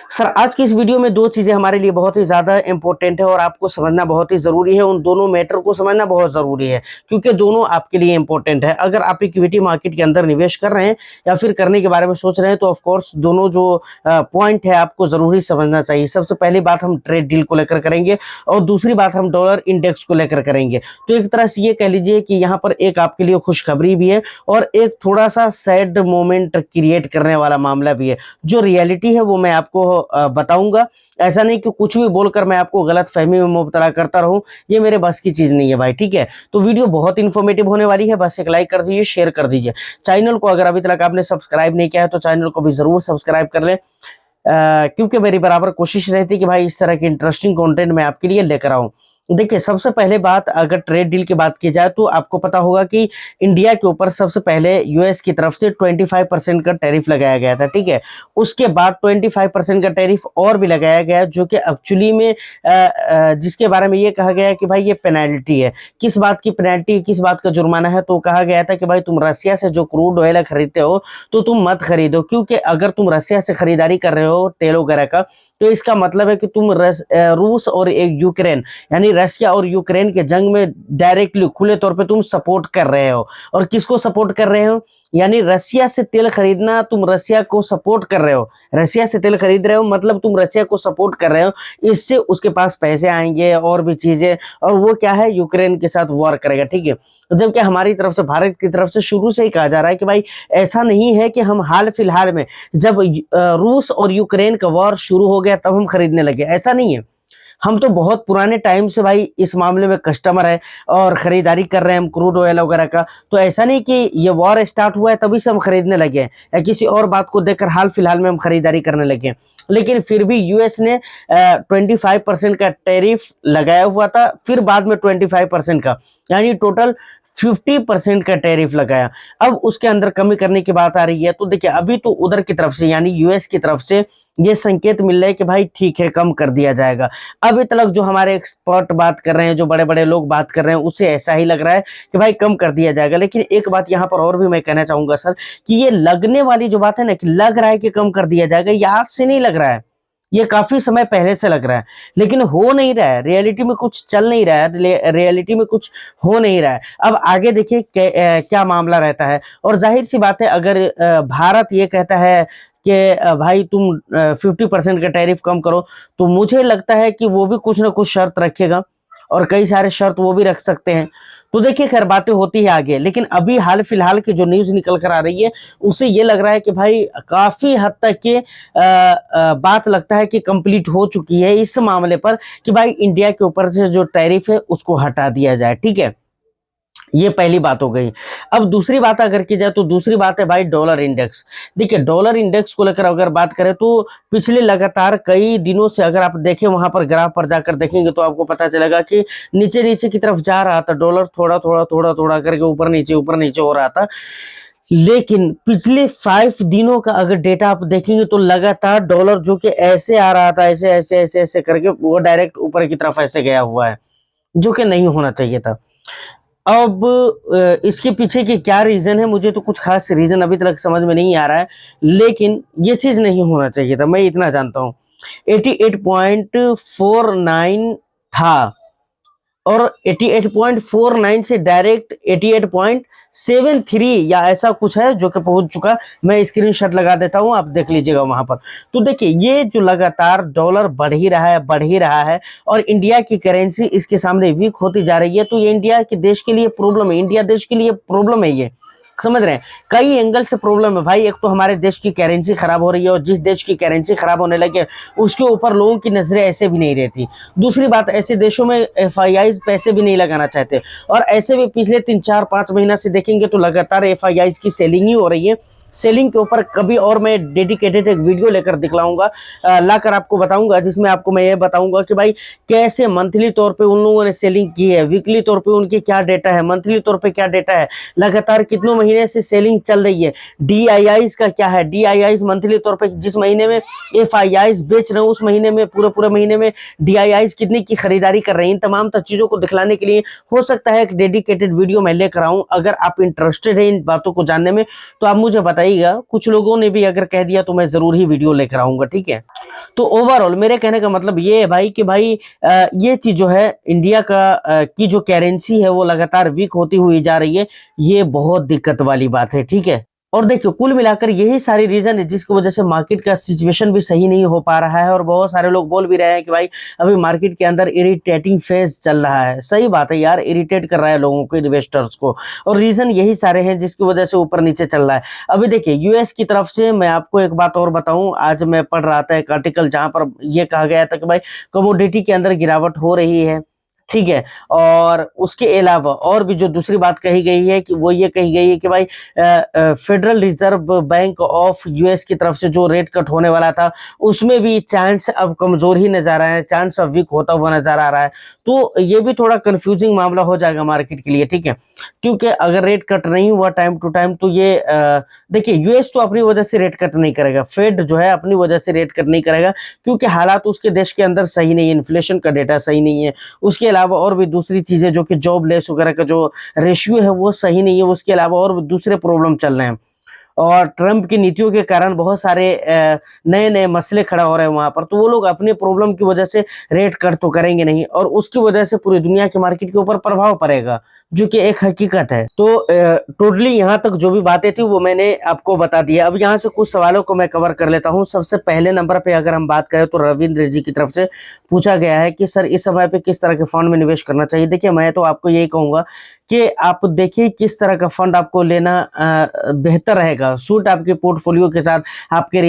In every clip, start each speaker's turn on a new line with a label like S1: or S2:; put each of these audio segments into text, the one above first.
S1: Sir आज की इस वीडियो में दो चीज़ें हमारे लिए बहुत ही ज़्यादा इंपॉर्टेंट है और आपको समझना बहुत ही ज़रूरी है। उन दोनों मैटर को समझना बहुत ज़रूरी है क्योंकि दोनों आपके लिए इंपॉर्टेंट है। अगर आप इक्विटी मार्केट के अंदर निवेश कर रहे हैं या फिर करने के बारे में सोच रहे हैं तो ऑफ कोर्स दोनों जो पॉइंट है आपको ज़रूरी समझना चाहिए। सबसे पहली बात हम ट्रेड डील को लेकर करेंगे और दूसरी बात हम डॉलर इंडेक्स को लेकर करेंगे। तो एक तरह से ये कह लीजिए कि यहाँ पर एक आपके लिए खुशखबरी भी है और एक थोड़ा सा सैड मोमेंट क्रिएट करने वाला मामला भी है। जो रियलिटी है वो मैं आपको बताऊंगा। ऐसा नहीं कि कुछ भी बोलकर मैं आपको गलत फहमी में मुब्तला करता रहूं, ये मेरे बस की चीज नहीं है भाई, ठीक है। तो वीडियो बहुत इन्फॉर्मेटिव होने वाली है, बस एक लाइक कर दीजिए, शेयर कर दीजिए। चैनल को अगर अभी तक आपने सब्सक्राइब नहीं किया है तो चैनल को भी जरूर सब्सक्राइब कर लें, क्योंकि मेरी बराबर कोशिश रहती है कि भाई इस तरह की इंटरेस्टिंग कंटेंट मैं आपके लिए लेकर आऊं। देखिए सबसे पहले बात अगर ट्रेड डील की बात की जाए तो आपको पता होगा कि इंडिया के ऊपर सबसे पहले यूएस की तरफ से 25% का टैरिफ लगाया गया था, ठीक है। उसके बाद 25% का टैरिफ और भी लगाया गया जो कि एक्चुअली में जिसके बारे में ये कहा गया कि भाई ये पेनल्टी है। किस बात की पेनल्टी, किस बात का जुर्माना है? तो कहा गया था कि भाई तुम रसिया से जो क्रूड ऑयल खरीदते हो तो तुम मत खरीदो, क्योंकि अगर तुम रसिया से खरीदारी कर रहे हो तेल वगैरह का तो इसका मतलब है कि तुम रूस और यूक्रेन यानी रशिया और यूक्रेन के जंग में डायरेक्टली खुले तौर पे तुम सपोर्ट कर रहे हो। और किसको सपोर्ट कर रहे हो? यानी रशिया से तेल खरीदना, तुम रशिया को सपोर्ट कर रहे हो। रशिया से तेल खरीद रहे हो मतलब तुम रशिया को सपोर्ट कर रहे हो। इससे उसके पास पैसे आएंगे और भी चीजें, और वो क्या है, यूक्रेन के साथ वॉर करेगा, ठीक है। जबकि हमारी तरफ से, भारत की तरफ से शुरू से ही कहा जा रहा है कि भाई ऐसा नहीं है कि हम हाल फिलहाल में जब रूस और यूक्रेन का वॉर शुरू हो गया तब हम खरीदने लगे, ऐसा नहीं है। हम तो बहुत पुराने टाइम से भाई इस मामले में कस्टमर है और खरीदारी कर रहे हैं हम क्रूड ऑयल वगैरह का। तो ऐसा नहीं कि ये वॉर स्टार्ट हुआ है तभी से हम खरीदने लगे हैं या किसी और बात को देखकर हाल फिलहाल में हम खरीदारी करने लगे हैं। लेकिन फिर भी यूएस ने 25% का टैरिफ लगाया हुआ था, फिर बाद में 25% का, यानी टोटल 50% का टैरिफ लगाया। अब उसके अंदर कमी करने की बात आ रही है। तो देखिए अभी तो उधर की तरफ से यानी यूएस की तरफ से ये संकेत मिल रहा है कि भाई ठीक है कम कर दिया जाएगा। अभी तक जो हमारे एक्सपर्ट बात कर रहे हैं, जो बड़े बड़े लोग बात कर रहे हैं, उससे ऐसा ही लग रहा है कि भाई कम कर दिया जाएगा। लेकिन एक बात यहाँ पर और भी मैं कहना चाहूंगा सर, कि ये लगने वाली जो बात है ना कि लग रहा है कि कम कर दिया जाएगा, ये आज से नहीं लग रहा है, ये काफी समय पहले से लग रहा है, लेकिन हो नहीं रहा है। रियलिटी में कुछ चल नहीं रहा है, रियलिटी में कुछ हो नहीं रहा है। अब आगे देखिए क्या मामला रहता है। और जाहिर सी बात है अगर भारत ये कहता है कि भाई तुम 50% का टैरिफ कम करो, तो मुझे लगता है कि वो भी कुछ ना कुछ शर्त रखेगा और कई सारे शर्त वो भी रख सकते हैं। तो देखिए खैर बातें होती है आगे, लेकिन अभी हाल फिलहाल की जो न्यूज निकल कर आ रही है उससे ये लग रहा है कि भाई काफी हद तक के बात लगता है कि कंप्लीट हो चुकी है इस मामले पर कि भाई इंडिया के ऊपर से जो टैरिफ है उसको हटा दिया जाए, ठीक है। ये पहली बात हो गई। अब दूसरी बात अगर की जाए तो दूसरी बात है भाई डॉलर इंडेक्स। देखिए डॉलर इंडेक्स को लेकर अगर बात करें तो पिछले लगातार कई दिनों से अगर आप देखें वहां पर ग्राफ पर जाकर देखेंगे तो आपको पता चलेगा कि नीचे नीचे की तरफ जा रहा था डॉलर, थोड़ा थोड़ा थोड़ा थोड़ा करके ऊपर नीचे हो रहा था। लेकिन पिछले 5 दिनों का अगर डेटा आप देखेंगे तो लगातार डॉलर जो कि ऐसे आ रहा था, ऐसे ऐसे ऐसे ऐसे करके वो डायरेक्ट ऊपर की तरफ ऐसे गया हुआ है, जो कि नहीं होना चाहिए था। अब इसके पीछे की क्या रीजन है, मुझे तो कुछ खास रीजन अभी तक समझ में नहीं आ रहा है, लेकिन ये चीज नहीं होना चाहिए था, मैं इतना जानता हूँ। 88.49 था और 88.49 से डायरेक्ट 88.73 या ऐसा कुछ है जो कि पहुंच चुका। मैं स्क्रीनशॉट लगा देता हूं, आप देख लीजिएगा वहां पर। तो देखिए ये जो लगातार डॉलर बढ़ ही रहा है और इंडिया की करेंसी इसके सामने वीक होती जा रही है। तो ये इंडिया के देश के लिए प्रॉब्लम है, इंडिया देश के लिए प्रॉब्लम है, ये समझ रहे हैं। कई एंगल से प्रॉब्लम है भाई। एक तो हमारे देश की करेंसी खराब हो रही है और जिस देश की करेंसी खराब होने लगे उसके ऊपर लोगों की नजरें ऐसे भी नहीं रहती। दूसरी बात, ऐसे देशों में एफआईआईज पैसे भी नहीं लगाना चाहते और ऐसे भी पिछले 3-4-5 महीना से देखेंगे तो लगातार एफआईआईज की सेलिंग ही हो रही है। सेलिंग के ऊपर कभी और मैं डेडिकेटेड एक वीडियो लेकर दिखलाऊंगा, लाकर आपको बताऊंगा, जिसमें आपको मैं ये बताऊंगा कि भाई कैसे मंथली तौर पे उन लोगों ने सेलिंग की है, वीकली तौर पे उनके क्या डेटा है, मंथली तौर पे क्या डेटा है, लगातार कितनों महीने से सेलिंग चल रही है, डीआईआईज का क्या है, डीआईआईज मंथली तौर पे जिस महीने में एफआईआईज बेच रहे हैं उस महीने में पूरे महीने में डीआईआईज कितनी की खरीदारी कर रही हैं। तमाम चीजों को दिखलाने के लिए हो सकता है एक डेडिकेटेड वीडियो मैं लेकर आऊं। अगर आप इंटरेस्टेड है इन बातों को जानने में तो आप मुझे बताइए बताइएगा, कुछ लोगों ने भी अगर कह दिया तो मैं ज़रूर ही वीडियो लेकर आऊँगा, ठीक है? तो ओवरऑल मेरे कहने का मतलब ये है भाई कि भाई ये चीज़ जो है इंडिया का की जो करेंसी है वो लगातार वीक होती हुई जा रही है, ये बहुत दिक्कत वाली बात है, ठीक है? और देखिए कुल मिलाकर यही सारी रीज़न है जिसकी वजह से मार्केट का सिचुएशन भी सही नहीं हो पा रहा है और बहुत सारे लोग बोल भी रहे हैं कि भाई अभी मार्केट के अंदर इरिटेटिंग फेज़ चल रहा है। सही बात है यार, इरिटेट कर रहा है लोगों को, इन्वेस्टर्स को, और रीज़न यही सारे हैं जिसकी वजह से ऊपर-नीचे चल रहा है। अभी देखिए यूएस की तरफ से मैं आपको एक बात और बताऊँ, आज मैं पढ़ रहा था एक आर्टिकल जहाँ पर ये कहा गया था कि भाई कमोडिटी के अंदर गिरावट हो रही है, ठीक है? और उसके अलावा और भी जो दूसरी बात कही गई है कि वो ये कही गई है कि भाई federal reserve bank of US की तरफ से जो रेट कट होने वाला था, उसमें भी चांस अब कमज़ोर ही नज़र आ रहा है, चांस अब वीक होता हुआ नज़र आ रहा है। तो ये भी थोड़ा कन्फ्यूज़िंग मामला हो जाएगा मार्केट के लिए, ठीक है? क्योंकि अगर रेट कट नहीं हुआ टाइम टू टाइम तो ये देखिए यूएस तो अपनी वजह से रेट कट नहीं करेगा, फेड जो है अपनी वजह से रेट कट नहीं करेगा क्योंकि हालात उसके देश के अंदर सही नहीं है, इन्फ्लेशन का डेटा सही नहीं है। उसके अलावा और भी दूसरी चीज़ें जो कि जॉबलेस वगैरह का जो रेशियो है वो सही नहीं है, उसके अलावा और भी दूसरे प्रॉब्लम चल रहे हैं। और ट्रंप की नीतियों के कारण बहुत सारे नए-नए मसले खड़ा हो रहे हैं वहाँ पर, तो वो लोग अपने प्रॉब्लम की वजह से रेट कट तो करेंगे नहीं और उसकी वजह से पूरी दुनिया के मार्केट के ऊपर प्रभाव पड़ेगा, जो कि एक हकीकत है। तो टोटली यहाँ तक जो भी बातें थी वो मैंने आपको बता दिया। अब यहाँ से कुछ सवालों को मैं कवर कर लेता हूँ। सबसे पहले नंबर पे अगर हम बात करें तो रविंद्र जी की तरफ से पूछा गया है कि सर इस समय पे किस तरह के फंड में निवेश करना चाहिए? देखिए मैं तो आपको यही कहूँगा कि आप देखिए किस तरह का फंड आपको लेना बेहतर रहेगा, सूट आपके पोर्टफोलियो के साथ, आपके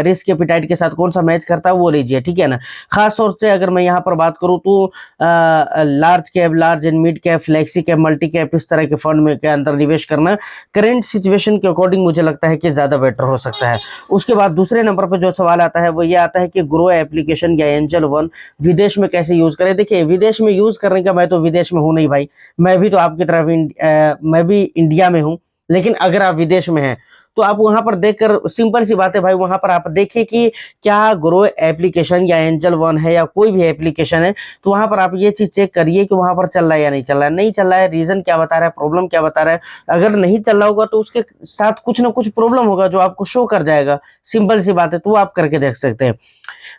S1: रिस्क एपेटाइट के साथ कौन सा मैच करता है वो लीजिए, ठीक है ना? खास तौर से अगर मैं यहाँ पर बात करूँ तो large cap, large and mid cap, flexi cap, multi cap, इस तरह के फंड में के अंदर निवेश करना करंट सिचुएशन के अकॉर्डिंग मुझे लगता है कि ज़्यादा बेटर हो सकता है। उसके बाद दूसरे नंबर पर जो सवाल आता है वो ये आता है कि ग्रो एप्लीकेशन या एंजल वन विदेश में कैसे यूज़ करें? देखिए विदेश में यूज़ करने का, मैं तो विदेश में हूँ नहीं भाई, मैं भी तो आपकी तरफ मैं भी इंडिया में हूँ, लेकिन अगर आप विदेश में हैं तो आप वहाँ पर देखकर सिंपल सी बात है भाई, वहाँ पर आप देखिए कि क्या ग्रो एप्लीकेशन या एंजल वन है या कोई भी एप्लीकेशन है, तो वहाँ पर आप ये चीज़ चेक करिए कि वहाँ पर चल रहा है या नहीं चल रहा है। नहीं चल रहा है, रीज़न क्या बता रहा है, प्रॉब्लम क्या बता रहा है। अगर नहीं चल रहा होगा तो उसके साथ कुछ ना कुछ प्रॉब्लम होगा जो आपको शो कर जाएगा, सिंपल सी बात है, तो वो आप करके देख सकते हैं।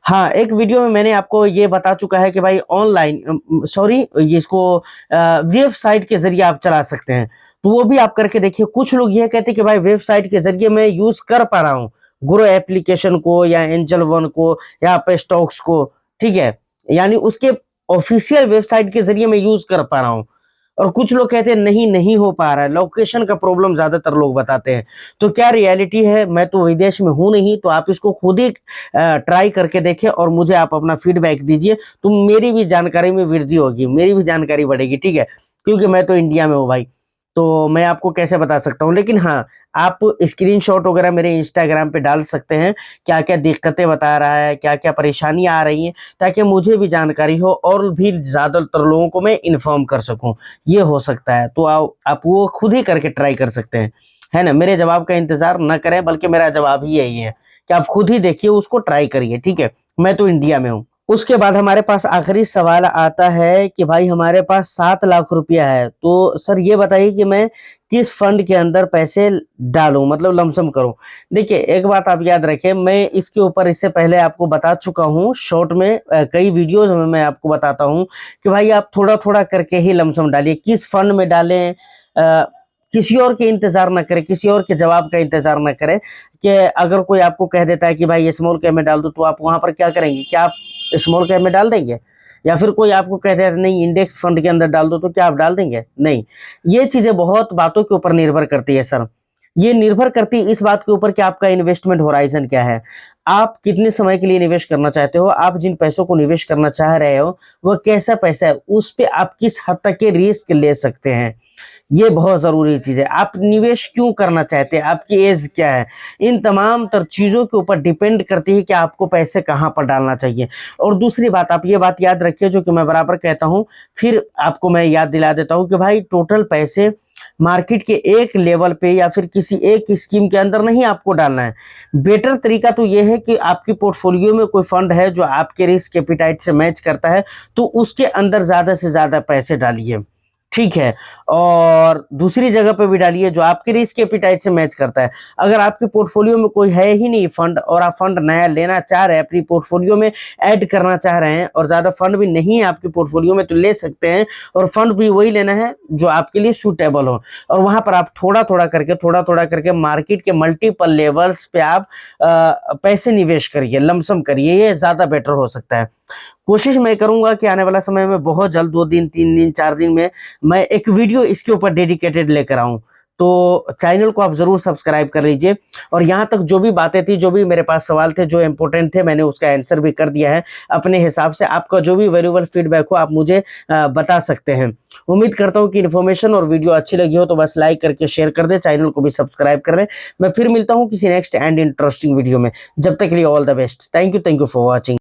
S1: हाँ, एक वीडियो में मैंने आपको ये बता चुका है कि भाई ऑनलाइन सॉरी इसको वेबसाइट के ज़रिए आप चला सकते हैं, तो वो भी आप करके देखिए। कुछ लोग ये कहते हैं कि भाई वेबसाइट के ज़रिए मैं यूज़ कर पा रहा हूँ, ग्रो एप्लीकेशन को या एंजल वन को या पे स्टॉक्स को, ठीक है? यानी उसके ऑफ़िशियल वेबसाइट के ज़रिए मैं यूज़ कर पा रहा हूँ। और कुछ लोग कहते हैं नहीं, नहीं हो पा रहा है, लोकेशन का प्रॉब्लम ज़्यादातर लोग बताते हैं। तो क्या रियलिटी है, मैं तो विदेश में हूँ नहीं, तो आप इसको खुद ही ट्राई करके देखें और मुझे आप अपना फीडबैक दीजिए, तो मेरी भी जानकारी में वृद्धि होगी, मेरी भी जानकारी बढ़ेगी, ठीक है? क्योंकि मैं तो इंडिया में हूँ भाई, तो मैं आपको कैसे बता सकता हूँ। लेकिन हाँ, आप स्क्रीनशॉट वगैरह मेरे इंस्टाग्राम पे डाल सकते हैं, क्या-क्या दिक्कतें बता रहा है, क्या-क्या परेशानियाँ आ रही हैं, ताकि मुझे भी जानकारी हो और भी ज़्यादातर लोगों को मैं इन्फॉर्म कर सकूँ, ये हो सकता है। तो आप वो खुद ही करके ट्राई कर सकते हैं, है ना? मेरे जवाब का इंतज़ार ना करें, बल्कि मेरा जवाब ही यही है कि आप खुद ही देखिए, उसको ट्राई करिए, ठीक है? मैं तो इंडिया में हूँ। उसके बाद हमारे पास आखिरी सवाल आता है कि भाई हमारे पास 7 लाख रुपया है, तो सर ये बताइए कि मैं किस फंड के अंदर पैसे डालूँ, मतलब लमसम करूँ? देखिए, एक बात आप याद रखें, मैं इसके ऊपर इससे पहले आपको बता चुका हूँ शॉर्ट में, कई वीडियोज़ में मैं आपको बताता हूँ कि भाई आप थोड़ा-थोड़ा करके ही लमसम डालिए। किस फंड में डालें, किसी और के इंतज़ार ना करें, किसी और के जवाब का इंतज़ार ना करें कि अगर कोई आपको कह देता है कि भाई ये स्मॉल कैप में डाल दो, तो आप वहाँ पर क्या करेंगे? क्या आप स्मॉल कैप में डाल देंगे? या फिर कोई आपको कहता है नहीं इंडेक्स फंड के अंदर डाल दो, तो क्या आप डाल देंगे? नहीं। ये चीज़ें बहुत बातों के ऊपर निर्भर करती है सर। ये निर्भर करती है इस बात के ऊपर कि आपका इन्वेस्टमेंट होराइज़न क्या है। आप कितने समय के लिए निवेश करना चाहते हो? आप जिन पैसों को निवेश करना चाह रहे हो, वह कैसा पैसा है? उस पे आप किस हद तक के रिस्क ले सकते हैं? ये बहुत ज़रूरी चीज़ है। आप निवेश क्यों करना चाहते हैं? आपकी एज क्या है? इन तमाम तर चीज़ों के ऊपर डिपेंड करती है कि आपको पैसे कहाँ पर डालना चाहिए। और दूसरी बात, आप ये बात याद रखिए जो कि मैं बराबर कहता हूँ, फिर आपको मैं याद दिला देता हूँ कि भाई टोटल पैसे मार्केट के एक लेवल पे या फिर किसी एक स्कीम के अंदर नहीं आपको डालना है। बेटर तरीका तो ये है कि आपके पोर्टफोलियो में कोई फंड है जो आपके रिस्क एपेटाइट से मैच करता है, तो उसके अंदर ज़्यादा से ज़्यादा पैसे डालिए। ठीक है। और दूसरी जगह पे भी डालिए जो आपके रिस्क एपिटाइट से मैच करता है। अगर आपके पोर्टफोलियो में कोई है ही नहीं फंड और आप फंड नया लेना चाह रहे हैं, अपनी पोर्टफोलियो में ऐड करना चाह रहे हैं और ज़्यादा फंड भी नहीं है आपके पोर्टफोलियो में, तो ले सकते हैं। और फंड भी वही लेना है जो आपके लिए सूटेबल हो, और वहाँ पर आप थोड़ा थोड़ा करके मार्केट के मल्टीपल लेवल्स पे आप पैसे निवेश करिए, लमसम करिए, ये ज़्यादा बेटर हो सकता है। कोशिश मैं करूंगा कि आने वाला समय में बहुत जल्द 2 दिन 3 दिन 4 दिन में मैं एक वीडियो इसके ऊपर डेडिकेटेड लेकर आऊं। तो चैनल को आप जरूर सब्सक्राइब कर लीजिए। और यहाँ तक जो भी बातें थी, जो भी मेरे पास सवाल थे, जो इंपॉर्टेंट थे, मैंने उसका आंसर भी कर दिया है अपने हिसाब से। आपका जो भी वैल्यूएबल फीडबैक हो आप मुझे बता सकते हैं। उम्मीद करता हूँ कि इन्फॉर्मेशन और वीडियो अच्छी लगी हो तो बस लाइक करके शेयर कर दे, चैनल को भी सब्सक्राइब कर लें। मैं फिर मिलता हूँ किसी नेक्स्ट एंड इंटरेस्टिंग वीडियो में। जब तक के लिए all the best. Thank you for watching.